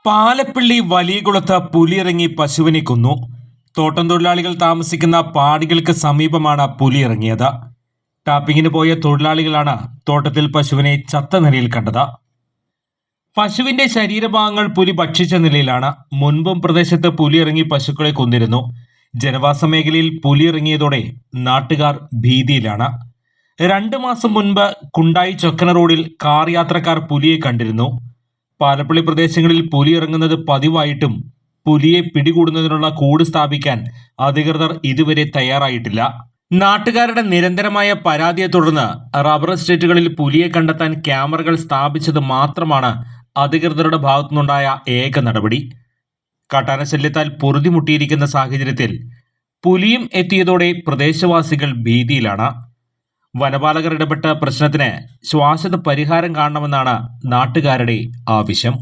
പാലപ്പിള്ളി വലിയകുളത്ത് പുലിയിറങ്ങി പശുവിനെ കൊന്നു. തോട്ടം തൊഴിലാളികൾ താമസിക്കുന്ന പാടികൾക്ക് സമീപമാണ് പുലിയിറങ്ങിയത്. ടാപ്പിങ്ങിന് പോയ തൊഴിലാളികളാണ് തോട്ടത്തിൽ പശുവിനെ ചത്ത നിലയിൽ കണ്ടത്. പശുവിന്റെ ശരീരഭാഗങ്ങൾ പുലി ഭക്ഷിച്ച നിലയിലാണ്. മുൻപും പ്രദേശത്ത് പുലിയിറങ്ങി പശുക്കളെ കൊന്നിരുന്നു. ജനവാസ മേഖലയിൽ പുലിയിറങ്ങിയതോടെ നാട്ടുകാർ ഭീതിയിലാണ്. 2 മാസം മുൻപ് കുണ്ടായി ചൊക്കന റോഡിൽ കാർ യാത്രക്കാർ പുലിയെ കണ്ടിരുന്നു. പാലപ്പള്ളി പ്രദേശങ്ങളിൽ പുലി ഇറങ്ങുന്നത് പതിവായിട്ടും പുലിയെ പിടികൂടുന്നതിനുള്ള കൂട് സ്ഥാപിക്കാൻ അധികൃതർ ഇതുവരെ തയ്യാറായിട്ടില്ല. നാട്ടുകാരുടെ നിരന്തരമായ പരാതിയെ തുടർന്ന് റബ്ബർ എസ്റ്റേറ്റുകളിൽ പുലിയെ കണ്ടെത്താൻ ക്യാമറകൾ സ്ഥാപിച്ചത് മാത്രമാണ് അധികൃതരുടെ ഭാഗത്തുനിന്നുണ്ടായ ഏക നടപടി. കാട്ടാന ശല്യത്താൽ പൊറുതിമുട്ടിയിരിക്കുന്ന സാഹചര്യത്തിൽ പുലിയും എത്തിയതോടെ പ്രദേശവാസികൾ ഭീതിയിലാണ്. വനപാലകർ ഇടപെട്ട പ്രശ്നത്തിന് ശാശ്വത പരിഹാരം കാണണമെന്നാണ് നാട്ടുകാരുടെ ആവശ്യം.